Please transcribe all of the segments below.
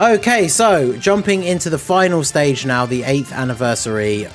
Okay, so jumping into the final stage now, the 8th anniversary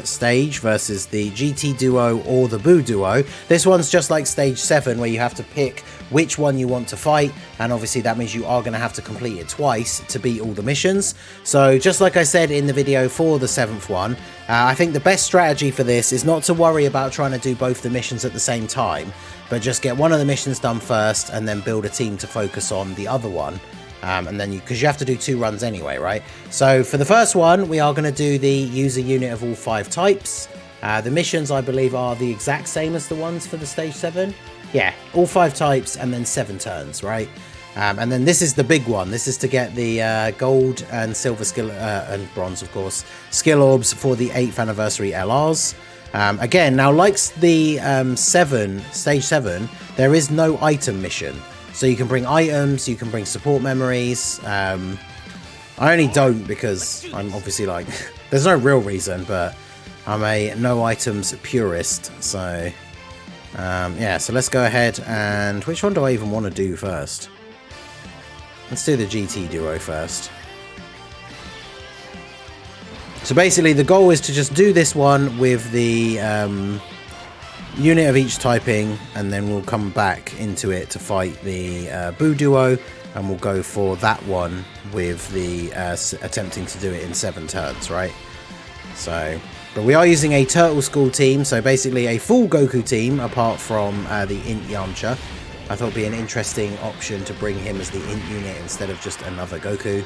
stage versus the GT Duo or the Boo Duo. This one's just like stage 7 where you have to pick which one you want to fight, and obviously that means you are going to have to complete it twice to beat all the missions. So just like I said in the video for the 7th one, I think the best strategy for this is not to worry about trying to do both the missions at the same time, but just get one of the missions done first and then build a team to focus on the other one. And then because you have to do 2 runs anyway, right? So for the first one, we are going to do the user unit of all 5 types. The missions, I believe, are the exact same as the ones for the stage 7. Yeah, all 5 types and then 7 turns, right? And then this is the big one. This is to get the gold and silver skill and bronze, of course, skill orbs for the 8th anniversary LRs. Again, now like the stage 7, there is no item mission. So you can bring items, you can bring support memories. I only don't because I'm obviously like, there's no real reason, but I'm a no items purist. So yeah, so let's go ahead and which one do I even want to do first? Let's do the GT Duo first. So basically the goal is to just do this one with the unit of each typing, and then we'll come back into it to fight the Boo Duo, and we'll go for that one with the attempting to do it in 7 turns, right? So, but we are using a Turtle School team, so basically a full Goku team apart from the Int Yamcha. I thought it'd be an interesting option to bring him as the Int unit instead of just another Goku.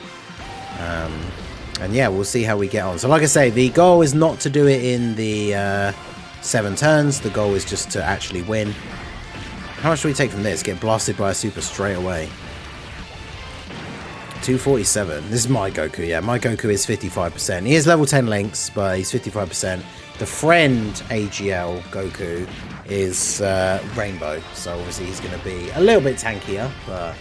And yeah, we'll see how we get on. So like I say, the goal is not to do it in the 7 turns. The goal is just to actually win. How much do we take from this? Get blasted by a super straight away. 247. This is my Goku. Yeah, my Goku is 55%. He is level 10 links, but he's 55%. The friend AGL Goku is Rainbow, so obviously he's going to be a little bit tankier, but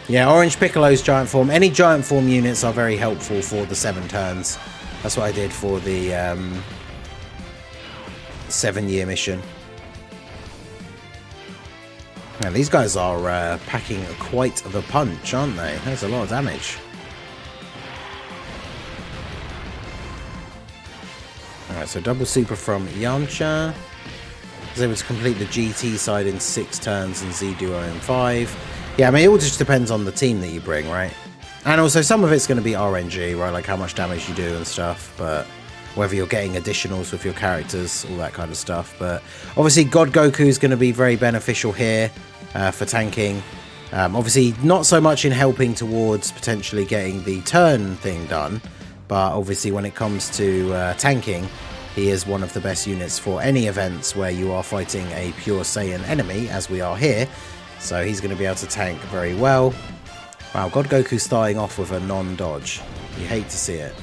yeah, Orange Piccolo's giant form. Any giant form units are very helpful for the 7 turns. That's what I did for the 7-year mission. Now these guys are packing quite the punch, aren't they? There's a lot of damage. Alright, so double super from Yamcha. Was able to complete the GT side in 6 turns and Z Duo in 5. Yeah, I mean, it all just depends on the team that you bring, right? And also some of it's going to be RNG, right? Like how much damage you do and stuff, but whether you're getting additionals with your characters, all that kind of stuff. But obviously God Goku is going to be very beneficial here for tanking. Obviously not so much in helping towards potentially getting the turn thing done, but obviously when it comes to tanking, he is one of the best units for any events where you are fighting a pure Saiyan enemy, as we are here. So he's going to be able to tank very well. Wow, God Goku's starting off with a non-dodge. You hate to see it.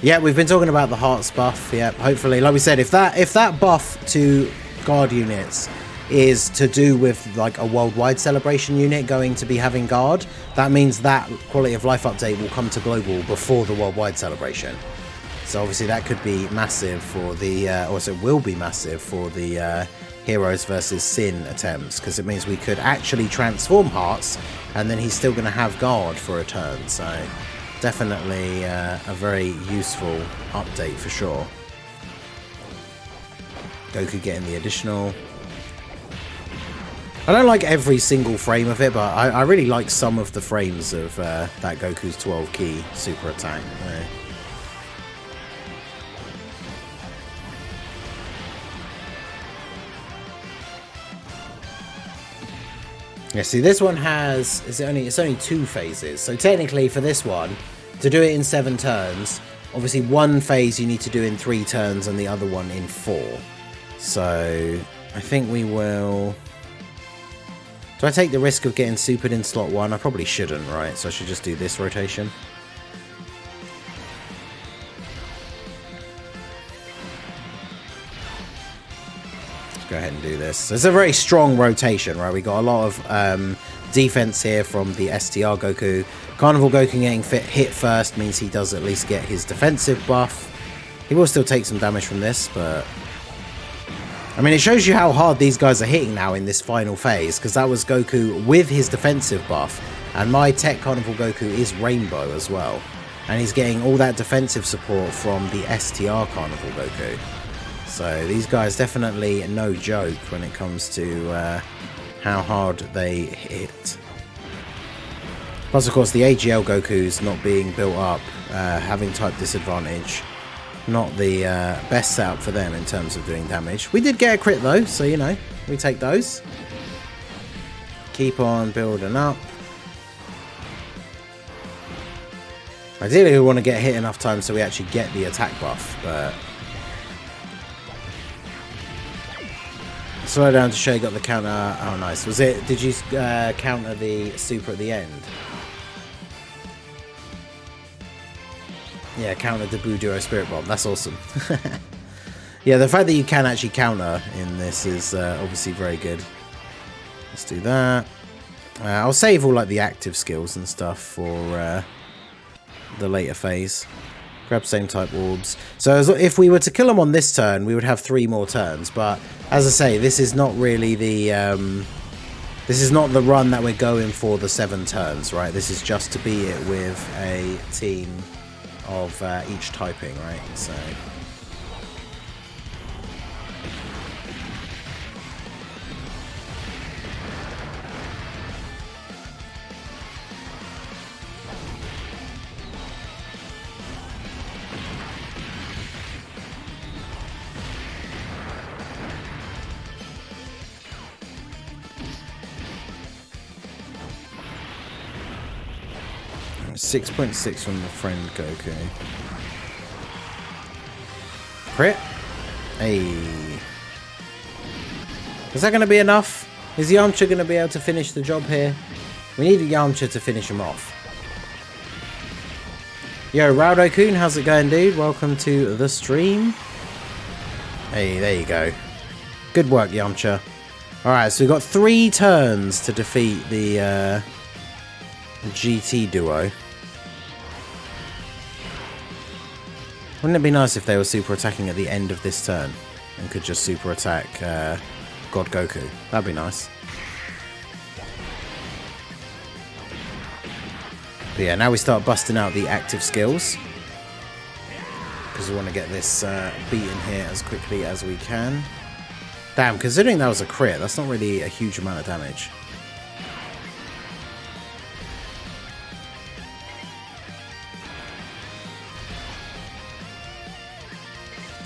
Yeah, we've been talking about the Hearts buff. Yeah, hopefully, like we said, if that buff to guard units is to do with like a worldwide celebration unit going to be having guard, that means that quality of life update will come to global before the worldwide celebration. So obviously that could be massive for the, also will be massive for the Heroes versus Sin attempts, because it means we could actually transform Hearts and then he's still going to have guard for a turn. So definitely a very useful update for sure. Goku getting the additional. I don't like every single frame of it, but I really like some of the frames of that Goku's 12 key super attack. Yeah, see, this one has, it's only 2 phases. So technically for this one, to do it in 7 turns, obviously one phase you need to do in 3 turns and the other one in 4. So I think we will. Do I take the risk of getting supered in slot 1? I probably shouldn't, right? So I should just do this rotation. Go ahead and do this. So it's a very strong rotation, right? We got a lot of defense here from the STR Goku. Carnival Goku getting hit first means he does at least get his defensive buff. He will still take some damage from this, but I mean, it shows you how hard these guys are hitting now in this final phase, because that was Goku with his defensive buff, And my Tech Carnival Goku is Rainbow as well. And he's getting all that defensive support from the STR Carnival Goku. So these guys definitely no joke when it comes to how hard they hit. Plus, of course, the AGL Goku's not being built up, having type disadvantage. Not the best setup for them in terms of doing damage. We did get a crit though, so you know, we take those. Keep on building up. Ideally, we want to get hit enough times so we actually get the attack buff, but... Slow down to show you got the counter. Oh, nice. Was it... Did you counter the super at the end? Yeah, counter the Buu Duo Spirit Bomb. That's awesome. Yeah, the fact that you can actually counter in this is obviously very good. Let's do that. I'll save all like the active skills and stuff for the later phase. Grab same type orbs. So if we were to kill them on this turn, we would have 3 more turns. But as I say, this is not really the this is not the run that we're going for the 7 turns, right? This is just to beat it with a team of each typing, right? So. 6.6 from the friend Goku. Crit? Hey. Is that going to be enough? Is Yamcha going to be able to finish the job here? We need Yamcha to finish him off. Yo, Raudo-kun, how's it going, dude? Welcome to the stream. Hey, there you go. Good work, Yamcha. Alright, so we've got 3 turns to defeat the GT duo. Wouldn't it be nice if they were super attacking at the end of this turn and could just super attack God Goku? That'd be nice. But yeah, now we start busting out the active skills because we want to get this beaten here as quickly as we can. Damn, considering that was a crit, that's not really a huge amount of damage.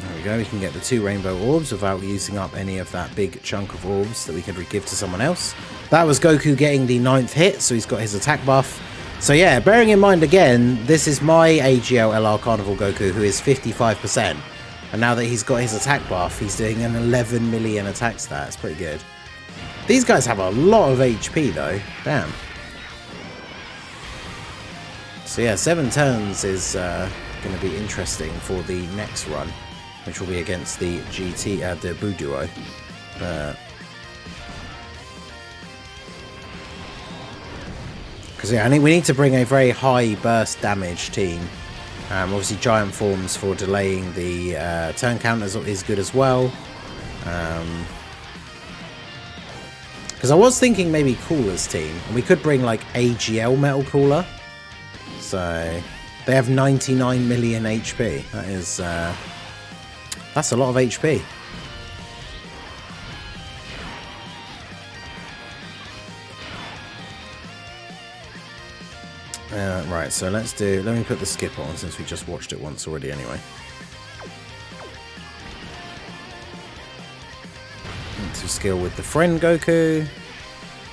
There we go, we can get the 2 rainbow orbs without using up any of that big chunk of orbs that we could give to someone else. That was Goku getting the 9th hit, so he's got his attack buff. So yeah, bearing in mind again, this is my AGL LR Carnival Goku, who is 55%. And now that he's got his attack buff, he's doing an 11 million attack stat. It's pretty good. These guys have a lot of HP though. Damn. So yeah, 7 turns is going to be interesting for the next run, which will be against the GT, the Buu duo. Because yeah, I think we need to bring a very high burst damage team. Obviously, giant forms for delaying the turn counters is good as well. Because I was thinking maybe Cooler's team, and we could bring like AGL Metal Cooler. So they have 99 million HP. That is that's a lot of HP. Right, so let me put the skip on since we just watched it once already anyway. Into skill with the friend Goku.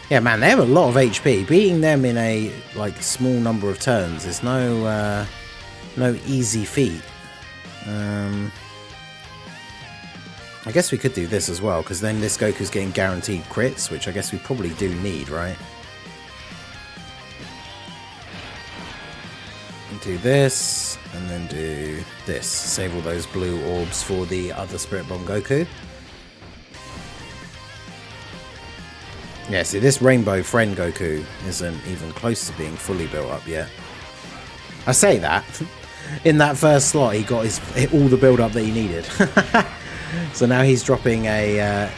Yeah, man, they have a lot of HP. Beating them in a like small number of turns is no easy feat. I guess we could do this as well, because then this Goku's getting guaranteed crits, which I guess we probably do need, right? Do this, and then do this. Save all those blue orbs for the other Spirit Bomb Goku. Yeah, see, this Rainbow Friend Goku isn't even close to being fully built up yet. I say that. In that first slot, he got all the build up that he needed. So now he's dropping a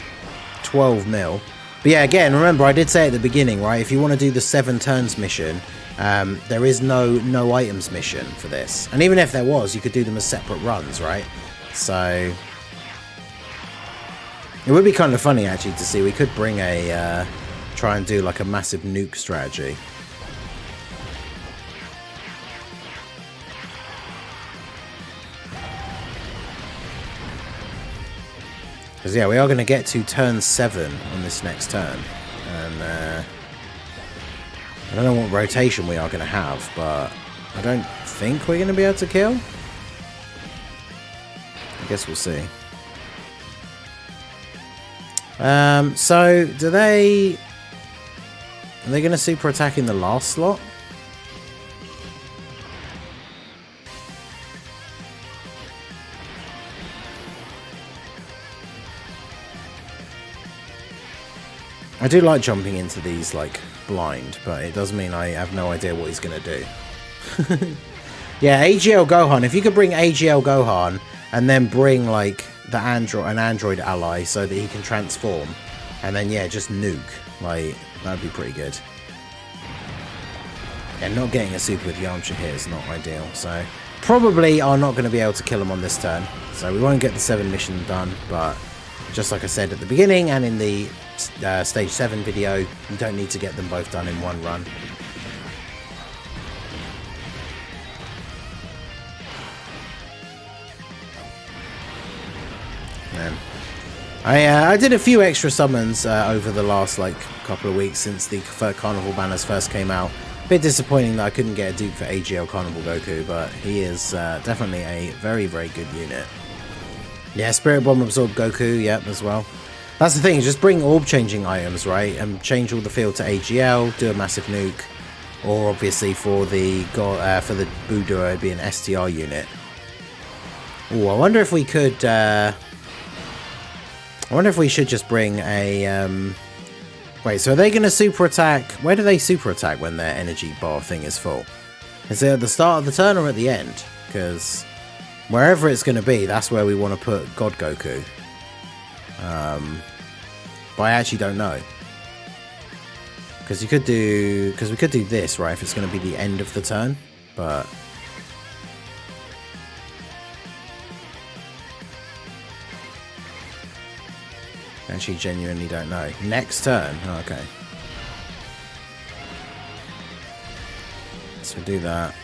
12 mil. But yeah, again, remember I did say at the beginning, right? If you want to do the 7 turns mission, there is no items mission for this. And even if there was, you could do them as separate runs, right? So it would be kind of funny actually to see. We could bring a try and do like a massive nuke strategy. Because yeah, we are going to get to turn 7 on this next turn, and I don't know what rotation we are going to have, but I don't think we're going to be able to kill. I guess we'll see. So are they going to super attack in the last slot? I do like jumping into these like blind, but it does mean I have no idea what he's going to do. Yeah, AGL Gohan. If you could bring AGL Gohan and then bring like an android ally so that he can transform, and then yeah, just nuke, like that'd be pretty good. And not getting a super with Yamcha here is not ideal, so probably are not going to be able to kill him on this turn, so we won't get the 7 mission done. But just like I said at the beginning and in the stage 7 video, you don't need to get them both done in one run. I did a few extra summons over the last like couple of weeks since the Carnival banners first came out. A bit disappointing that I couldn't get a dupe for AGL Carnival Goku, but he is definitely a very, very good unit. Yeah, Spirit Bomb absorb Goku, yep, as well. That's the thing, just bring orb changing items, right? And change all the field to AGL, do a massive nuke, or obviously for the Buu Duo it'd be an STR unit. Oh, I wonder if we could I wonder if we should just bring a wait, so are they gonna super attack? Where do they super attack when their energy bar thing is full? Is it at the start of the turn or at the end? Because wherever it's gonna be, that's where we want to put God Goku. But I actually don't know, because we could do this, right, if it's going to be the end of the turn, but actually genuinely don't know. Next turn, oh, okay, so do that.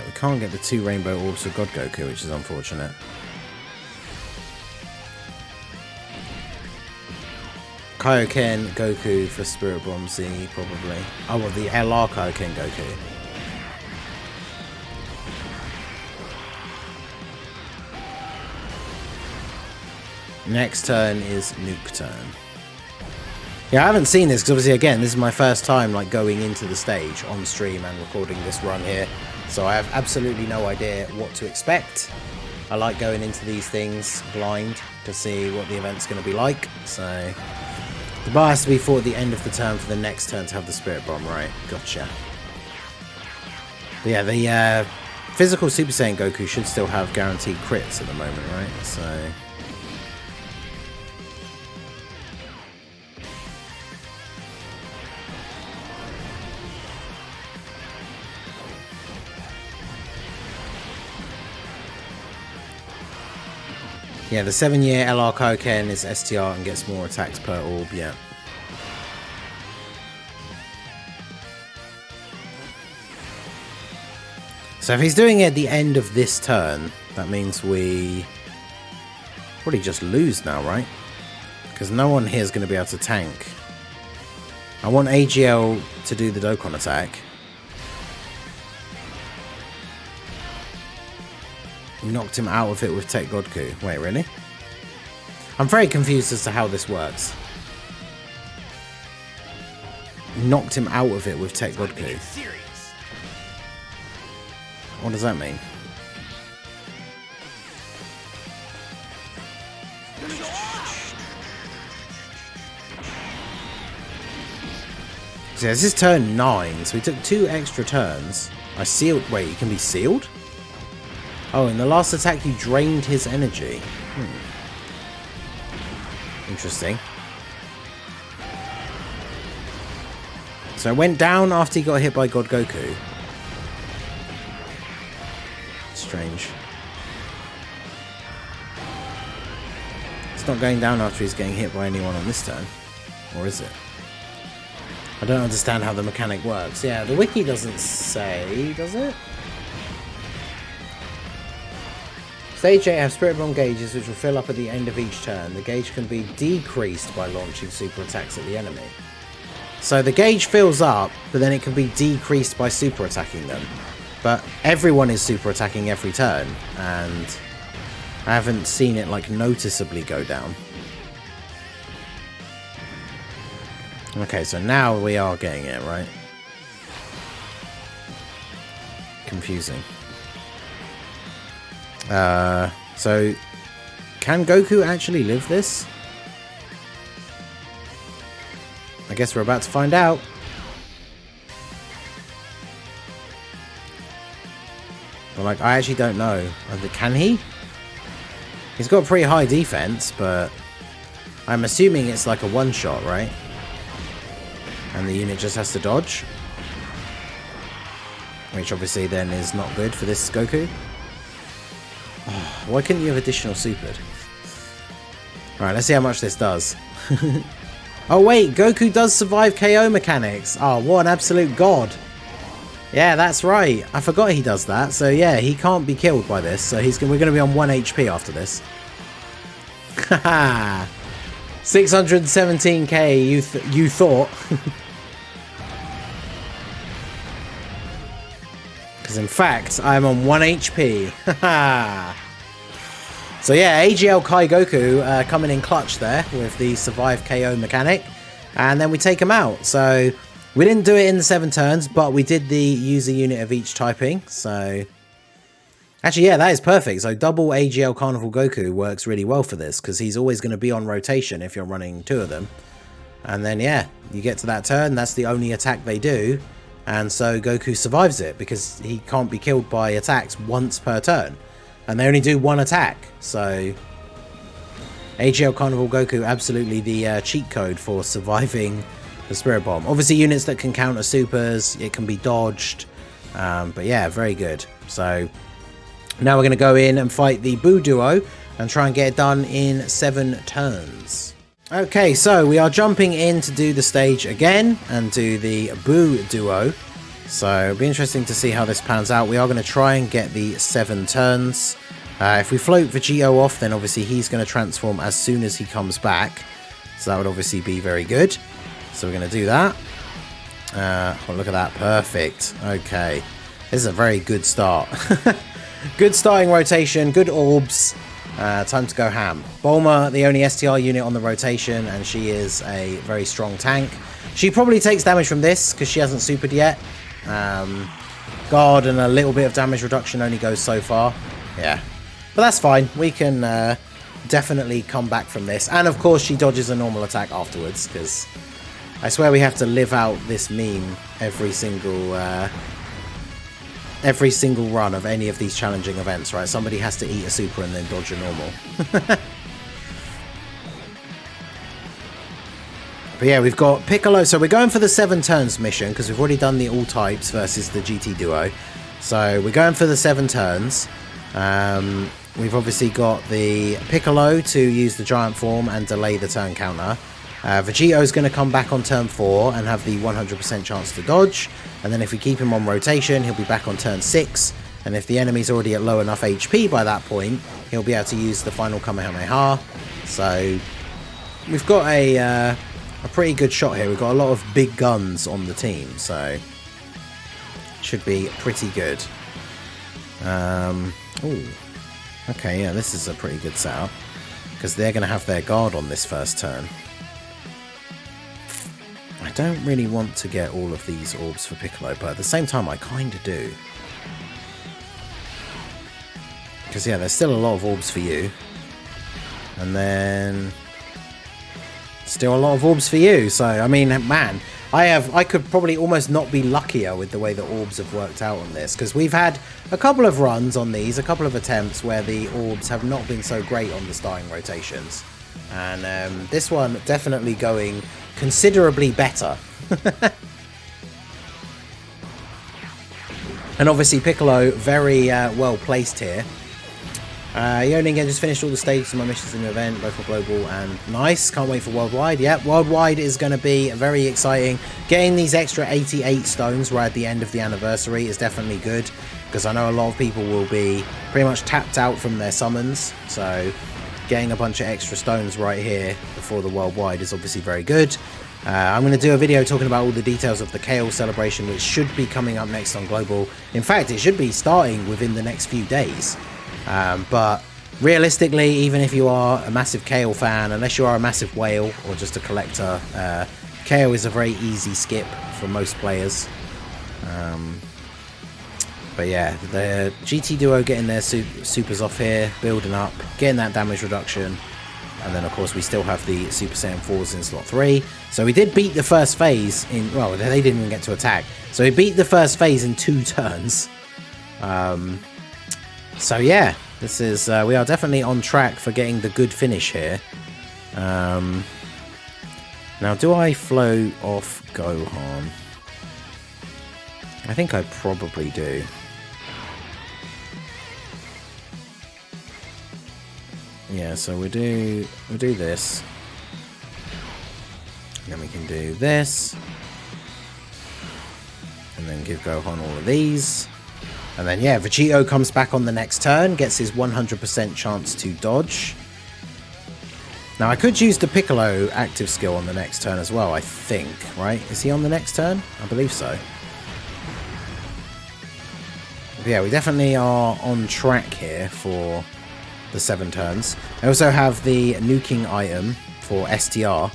We can't get the 2 rainbow orbs for God Goku, which is unfortunate. Kaioken Goku for Spirit Bomb Z, probably. Oh, well, the LR Kaioken Goku. Next turn is nuke turn. Yeah, I haven't seen this because obviously, again, this is my first time like going into the stage on stream and recording this run here, so I have absolutely no idea what to expect. I like going into these things blind to see what the event's going to be like, so the bar has to be for the end of the turn for the next turn to have the Spirit Bomb, right? Gotcha. But yeah, the physical Super Saiyan Goku should still have guaranteed crits at the moment, right? So yeah, the 7-year LR Kaioken is STR and gets more attacks per orb, yeah. So if he's doing it at the end of this turn, that means we probably just lose now, right? Because no one here is going to be able to tank. I want AGL to do the Dokkan attack. Knocked him out of it with Tech Godku. Wait, really? I'm very confused as to how this works. Knocked him out of it with Tech Godku. What does that mean? So this is turn 9, so we took 2 extra turns. I sealed. Wait, he can be sealed? Oh, in the last attack you drained his energy. Interesting. So it went down after he got hit by God Goku. Strange. It's not going down after he's getting hit by anyone on this turn. Or is it? I don't understand how the mechanic works. Yeah, the wiki doesn't say, does it? Stage 8 have Spirit Bomb gauges which will fill up at the end of each turn. The gauge can be decreased by launching super attacks at the enemy. So the gauge fills up, but then it can be decreased by super attacking them. But everyone is super attacking every turn, and I haven't seen it like noticeably go down. Okay, so now we are getting it, right? Confusing. So can Goku actually live this? I guess we're about to find out. But like, I actually don't know. Can he? He's got pretty high defense, but I'm assuming it's like a one-shot, right? And the unit just has to dodge. Which obviously then is not good for this Goku. Oh, why couldn't you have additional supered? Alright, let's see how much this does. Oh wait, Goku does survive KO mechanics. Oh, what an absolute god. Yeah, that's right. I forgot he does that. So yeah, he can't be killed by this. So we're going to be on 1 HP after this. Haha. 617k, you thought. Because in fact, I'm on 1 HP. So yeah, AGL Kai Goku coming in clutch there with the survive KO mechanic. And then we take him out. So we didn't do it in the 7 turns, but we did the user unit of each typing. So actually, yeah, that is perfect. So double AGL Carnival Goku works really well for this, because he's always going to be on rotation if you're running 2 of them. And then, yeah, you get to that turn, that's the only attack they do. And so Goku survives it, because he can't be killed by attacks once per turn. And they only do 1 attack. So AGL Carnival Goku, absolutely the cheat code for surviving the Spirit Bomb. Obviously, units that can counter supers, it can be dodged. But yeah, very good. So now we're going to go in and fight the Boo Duo and try and get it done in 7 turns. Okay, so we are jumping in to do the stage again and do the Boo Duo. So it'll be interesting to see how this pans out. We are going to try and get the 7 turns. If we float Vegito off, then obviously he's going to transform as soon as he comes back. So that would obviously be very good. So we're going to do that. Oh, look at that. Perfect. Okay. This is a very good start. Good starting rotation. Good orbs. Time to go ham. Bulma, the only STR unit on the rotation, and she is a very strong tank. She probably takes damage from this because she hasn't supered yet. Guard and a little bit of damage reduction only goes so far. Yeah. But that's fine. We can definitely come back from this. And of course she dodges a normal attack afterwards, because I swear we have to live out this meme every single run of any of these challenging events, right? Somebody has to eat a super and then dodge a normal. But yeah, we've got Piccolo. So we're going for the 7 turns mission, because we've already done the all types versus the GT Duo. So we're going for the 7 turns. We've obviously got the Piccolo to use the giant form and delay the turn counter. Vegito's going to come back on turn 4 and have the 100% chance to dodge. And then if we keep him on rotation, he'll be back on turn 6. And if the enemy's already at low enough HP by that point, he'll be able to use the final Kamehameha. So we've got a pretty good shot here. We've got a lot of big guns on the team, so should be pretty good. Ooh. Okay, yeah, this is a pretty good setup, because they're going to have their guard on this first turn. I don't really want to get all of these orbs for Piccolo, but at the same time I kind of do. Because, yeah, there's still a lot of orbs for you. And then still a lot of orbs for you. So, I mean, man, I could probably almost not be luckier with the way the orbs have worked out on this. Because we've had a couple of runs on these, a couple of attempts where the orbs have not been so great on the starting rotations. And this one definitely going considerably better. And obviously Piccolo, very well placed here. Yoning just finished all the stages of my missions in the event, both for global and nice. Can't wait for worldwide. Yep, worldwide is going to be very exciting. Getting these extra 88 stones right at the end of the anniversary is definitely good, because I know a lot of people will be pretty much tapped out from their summons. So getting a bunch of extra stones right here before the worldwide is obviously very good. I'm going to do a video talking about all the details of the Kale celebration, which should be coming up next on global. In fact, it should be starting within the next few days. But realistically, even if you are a massive Kale fan, unless you are a massive whale or just a collector, Kale is a very easy skip for most players. But yeah, the GT Duo getting their supers off here, building up, getting that damage reduction. And then, of course, we still have the Super Saiyan 4s in slot 3. So we did beat the first phase in... Well, they didn't even get to attack. So we beat the first phase in 2 turns. So yeah, this is we are definitely on track for getting the good finish here. Now, do I float off Gohan? I think I probably do. Yeah, so we'll do this. And then we can do this. And then give Gohan all of these. And then, yeah, Vegito comes back on the next turn, gets his 100% chance to dodge. Now, I could use the Piccolo active skill on the next turn as well, I think, right? Is he on the next turn? I believe so. But yeah, we definitely are on track here for the 7 turns. I also have the nuking item for STR.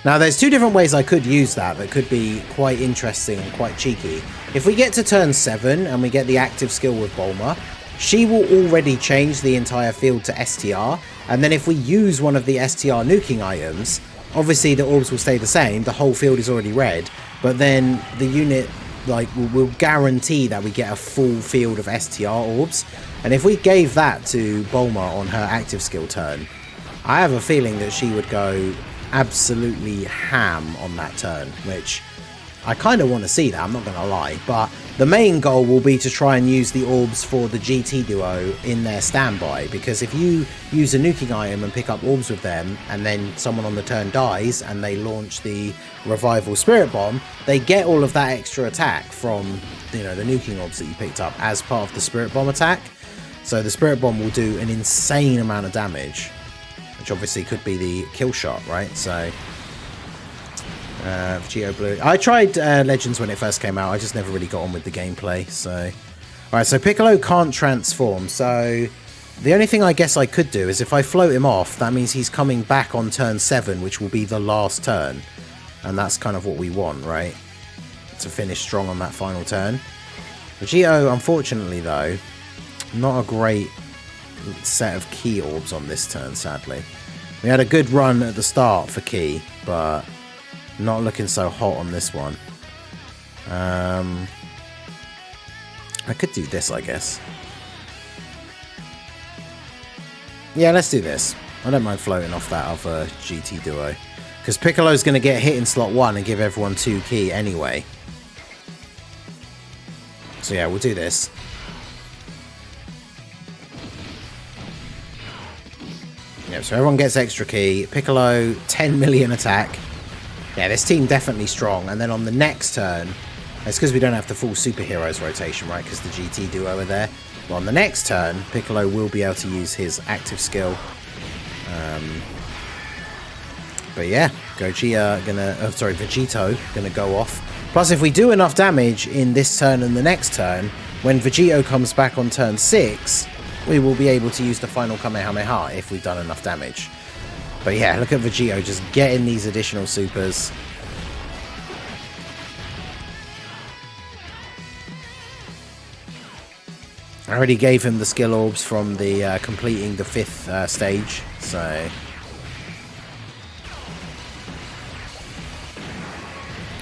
Now, there's 2 different ways I could use that could be quite interesting and quite cheeky. If we get to turn 7 and we get the active skill with Bulma, she will already change the entire field to STR. And then if we use one of the STR nuking items, obviously the orbs will stay the same. The whole field is already red. But then the unit will guarantee that we get a full field of STR orbs. And if we gave that to Bulma on her active skill turn, I have a feeling that she would go absolutely ham on that turn, which I kind of want to see that, I'm not going to lie. But the main goal will be to try and use the orbs for the GT Duo in their standby, because if you use a nuking item and pick up orbs with them, and then someone on the turn dies and they launch the revival spirit bomb, they get all of that extra attack from, you know, the nuking orbs that you picked up as part of the spirit bomb attack. So the spirit bomb will do an insane amount of damage, which obviously could be the kill shot, right? So Geo Blue. I tried Legends when it first came out. I just never really got on with the gameplay. So, alright, so Piccolo can't transform. So the only thing I guess I could do is if I float him off, that means he's coming back on turn 7, which will be the last turn. And that's kind of what we want, right? To finish strong on that final turn. Vegito, unfortunately, though, not a great set of key orbs on this turn, sadly. We had a good run at the start for key, but not looking so hot on this one. I could do this, I guess. Yeah, let's do this. I don't mind floating off that other GT Duo, because Piccolo's going to get hit in slot 1 and give everyone 2 key anyway. So yeah, we'll do this. Yeah, so everyone gets extra key. Piccolo, 10 million attack. Yeah, this team definitely strong. And then on the next turn, it's because we don't have the full superheroes rotation, right? Because the GT Duo are there. But on the next turn, Piccolo will be able to use his active skill. But yeah, Vegito gonna go off. Plus, if we do enough damage in this turn and the next turn, when Vegito comes back on turn 6, we will be able to use the final Kamehameha if we've done enough damage. But yeah, look at Vegito just getting these additional supers. I already gave him the skill orbs from the completing the 5th stage, so...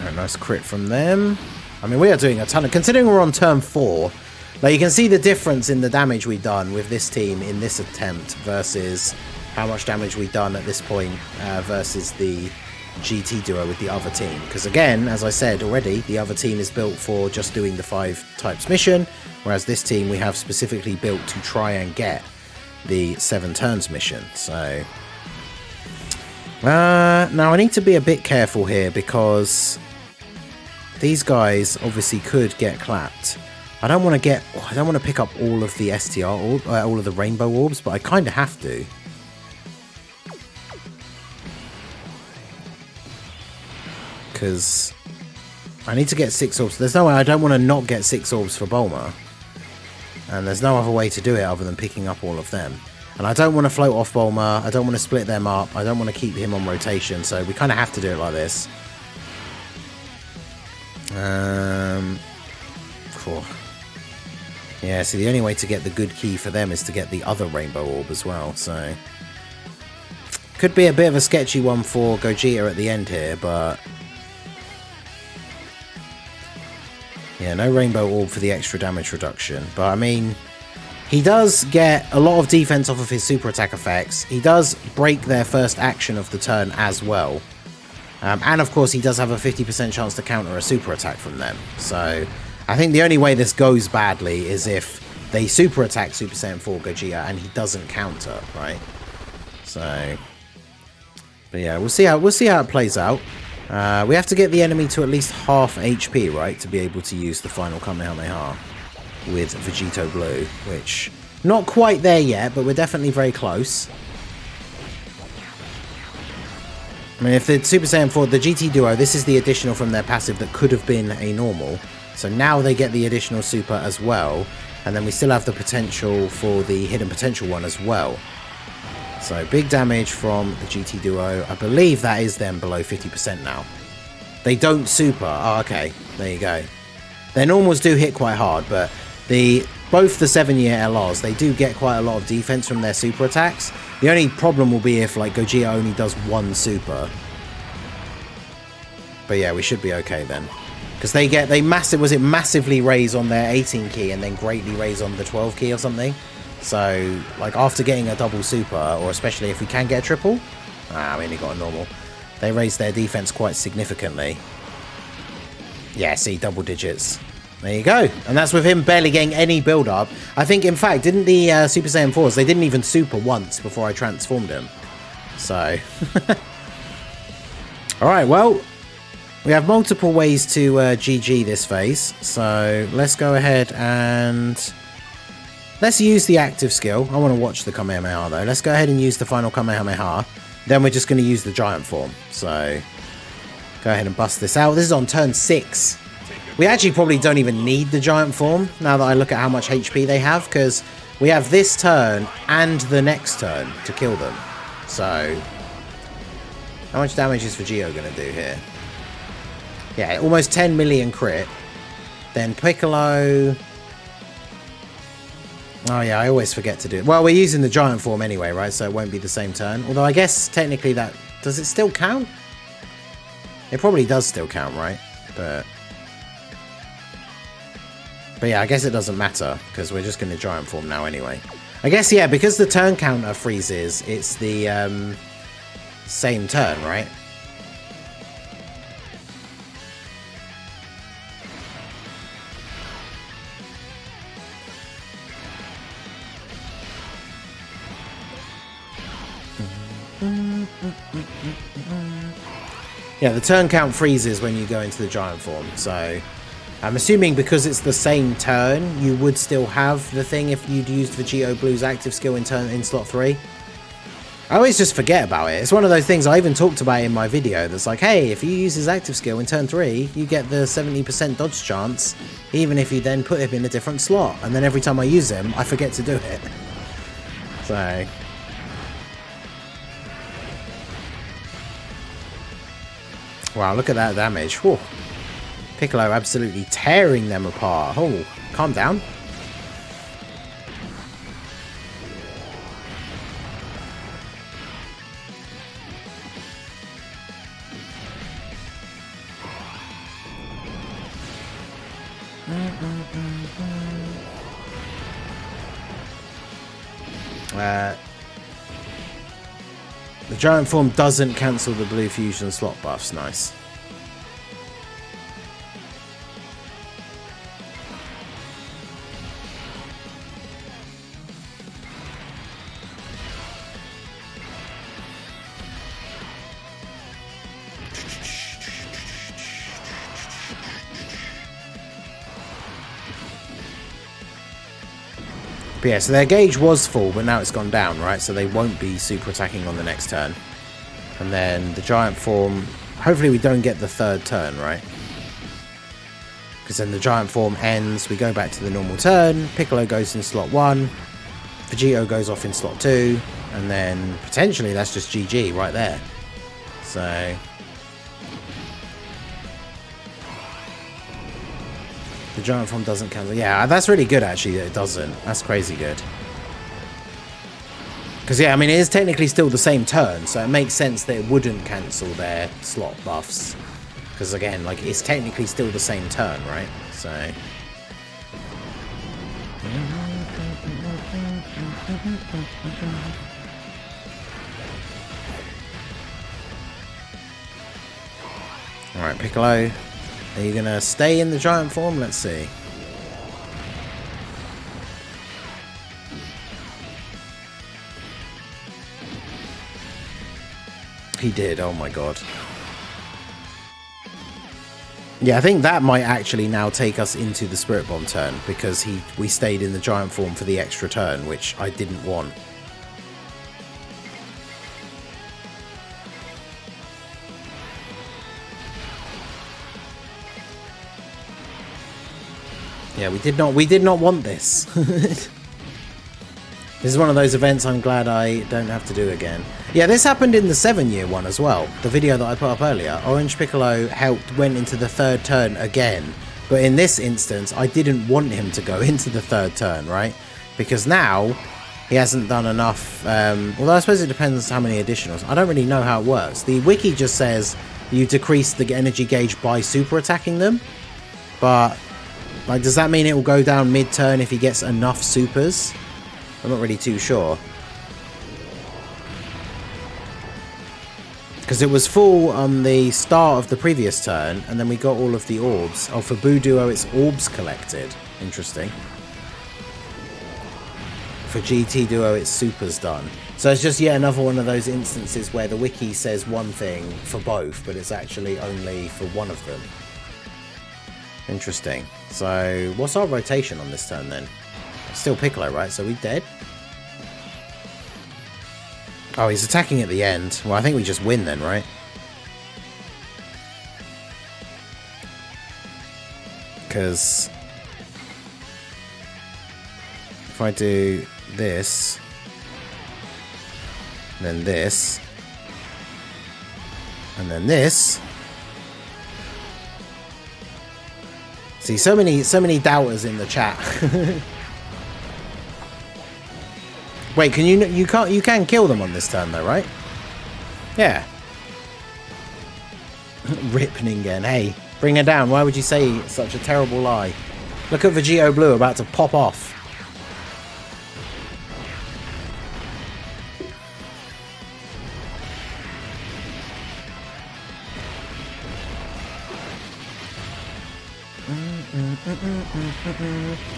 A nice crit from them. I mean, we are doing a ton of... Considering we're on turn 4, like, you can see the difference in the damage we've done with this team in this attempt versus how much damage we've done at this point versus the GT duo with the other team. Because again, as I said already, the other team is built for just doing the 5 types mission, whereas this team we have specifically built to try and get the 7 turns mission. So now I need to be a bit careful here because these guys obviously could get clapped. I don't want to pick up all of the STR all of the rainbow orbs, but I kind of have to. Because I need to get 6 orbs. There's no way I don't want to not get 6 orbs for Bulma. And there's no other way to do it other than picking up all of them. And I don't want to float off Bulma. I don't want to split them up. I don't want to keep him on rotation. So we kind of have to do it like this. Cool. Yeah, see, the only way to get the good key for them is to get the other rainbow orb as well. So could be a bit of a sketchy one for Gogeta at the end here, but yeah, no rainbow orb for the extra damage reduction. But I mean, he does get a lot of defense off of his super attack effects. He does break their first action of the turn as well. And of course, he does have a 50% chance to counter a super attack from them. So I think the only way this goes badly is if they super attack Super Saiyan 4 Gogeta and he doesn't counter, right? So, but yeah, we'll see how it plays out. We have to get the enemy to at least half HP, right, to be able to use the final Kamehameha with Vegito Blue, which not quite there yet, but we're definitely very close. I mean, if the Super Saiyan 4, the GT Duo, this is the additional from their passive that could have been a normal. So now they get the additional super as well, and then we still have the potential for the hidden potential one as well. So big damage from the GT Duo. I believe that is them below 50% now. They don't super. Oh, okay. There you go. Their normals do hit quite hard, but both the 7-year LRs, they do get quite a lot of defense from their super attacks. The only problem will be if like Gogeta only does 1 super. But yeah, we should be okay then. Because they massively raise on their 18 key and then greatly raise on the 12 key or something. So, like, after getting a double super, or especially if we can get a triple, we only got a normal, they raise their defense quite significantly. Yeah, see, double digits. There you go. And that's with him barely getting any build-up. I think, in fact, didn't the Super Saiyan 4s, they didn't even super once before I transformed him. So, alright, well, we have multiple ways to GG this phase. So, let's go ahead and let's use the active skill. I want to watch the Kamehameha though. Let's go ahead and use the final Kamehameha. Then we're just going to use the giant form. So go ahead and bust this out. This is on turn 6. We actually probably don't even need the giant form now that I look at how much HP they have, because we have this turn and the next turn to kill them. So how much damage is Vegito going to do here? Yeah, almost 10 million crit. Then Piccolo. Oh yeah, I always forget to do it. Well, we're using the giant form anyway, right? So it won't be the same turn. Although I guess technically that... Does it still count? It probably does still count, right? But yeah, I guess it doesn't matter because we're just going to giant form now anyway. I guess, yeah, because the turn counter freezes, it's the same turn, right? Yeah, the turn count freezes when you go into the giant form, so I'm assuming because it's the same turn, you would still have the thing if you'd used Vegito Blue's active skill in slot 3. I always just forget about it. It's one of those things I even talked about in my video that's like, hey, if you use his active skill in turn 3, you get the 70% dodge chance, even if you then put him in a different slot. And then every time I use him, I forget to do it. So... wow, look at that damage. Whew. Piccolo absolutely tearing them apart. Oh, calm down. The giant form doesn't cancel the blue fusion slot buffs. Nice. But yeah, so their gauge was full, but now it's gone down, right? So they won't be super attacking on the next turn. And then the giant form, hopefully we don't get the third turn, right? Because then the giant form ends, we go back to the normal turn, Piccolo goes in slot 1, Vegito goes off in slot 2, and then potentially that's just GG right there. So... the giant form doesn't cancel. Yeah, that's really good actually that it doesn't. That's crazy good. Because yeah, I mean it is technically still the same turn, so it makes sense that it wouldn't cancel their slot buffs. Because again, like it's technically still the same turn, right? So... Alright, Piccolo. Are you going to stay in the giant form? Let's see. He did, oh my god. Yeah, I think that might actually now take us into the Spirit Bomb turn, because we stayed in the giant form for the extra turn, which I didn't want. Yeah, we did not want this. This is one of those events I'm glad I don't have to do again. Yeah, this happened in the 7-year one as well. The video that I put up earlier. Orange Piccolo went into the third turn again. But in this instance, I didn't want him to go into the third turn, right? Because now, he hasn't done enough... although I suppose it depends how many additionals. I don't really know how it works. The wiki just says you decrease the energy gauge by super attacking them. But... like, does that mean it will go down mid-turn if he gets enough supers? I'm not really too sure. Because it was full on the start of the previous turn, and then we got all of the orbs. Oh, for Boo Duo, it's orbs collected. Interesting. For GT Duo, it's supers done. So it's just yet another one of those instances where the wiki says one thing for both, but it's actually only for one of them. Interesting. So, what's our rotation on this turn then? Still Piccolo, right? So we dead? Oh, he's attacking at the end. Well, I think we just win then, right? Because... if I do this... then this... and then this... see, so many doubters in the chat. Wait, you can kill them on this turn though, right? Yeah. Rip Ningen. Hey, bring her down. Why would you say such a terrible lie? Look at Vegito Blue about to pop off.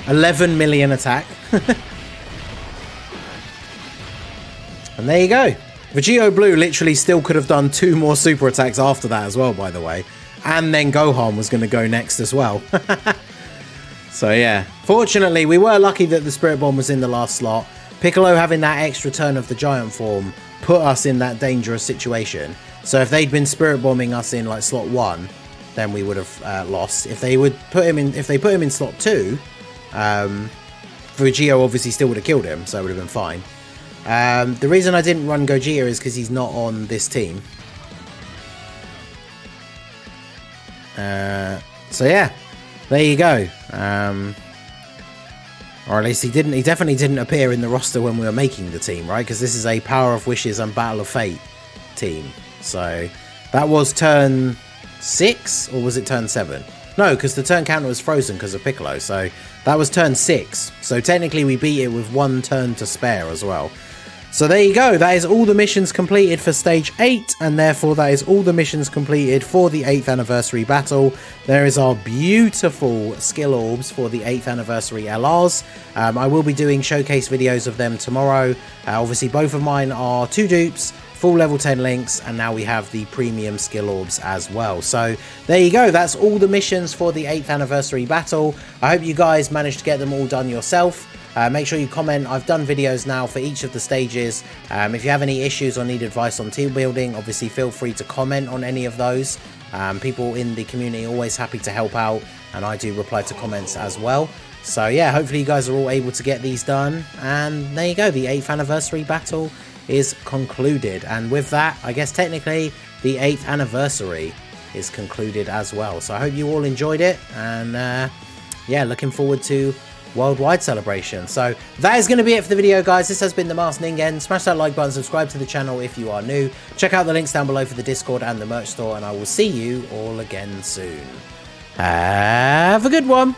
$11 million attack. And there you go. Vegito Blue literally still could have done 2 more super attacks after that as well, by the way. And then Gohan was going to go next as well. So yeah, fortunately we were lucky that the Spirit Bomb was in the last slot. Piccolo having that extra turn of the giant form put us in that dangerous situation. So if they'd been Spirit Bombing us in like slot 1, then we would have lost. If they put him in slot 2, Vegito obviously still would have killed him, so it would have been fine. The reason I didn't run Gogeta is because he's not on this team. So yeah, there you go. Or at least he definitely didn't appear in the roster when we were making the team, right? Because this is a Power of Wishes and Battle of Fate team. So that was turn 6, or was it turn 7? No, because the turn counter was frozen because of Piccolo. So that was turn 6. So technically we beat it with 1 turn to spare as well. So there you go, that is all the missions completed for stage 8, and therefore that is all the missions completed for the 8th anniversary battle. There is our beautiful skill orbs for the 8th anniversary LRs. I will be doing showcase videos of them tomorrow. Obviously both of mine are 2 dupes, full level 10 links, and now we have the premium skill orbs as well. So there you go, that's all the missions for the 8th anniversary battle. I hope you guys managed to get them all done yourself. Make sure you comment. I've done videos now for each of the stages. If you have any issues or need advice on team building, obviously feel free to comment on any of those. People in the community are always happy to help out, and I do reply to comments as well. So yeah, hopefully you guys are all able to get these done, and there you go, the 8th anniversary battle is concluded. And with that, I guess technically the 8th anniversary is concluded as well. So I hope you all enjoyed it, and yeah, looking forward to worldwide celebration. So that is going to be it for the video, guys. This has been the Masked Ningen. Smash that like button, subscribe to the channel if you are new, check out the links down below for the Discord and the merch store, and I will see you all again soon. Have a good one.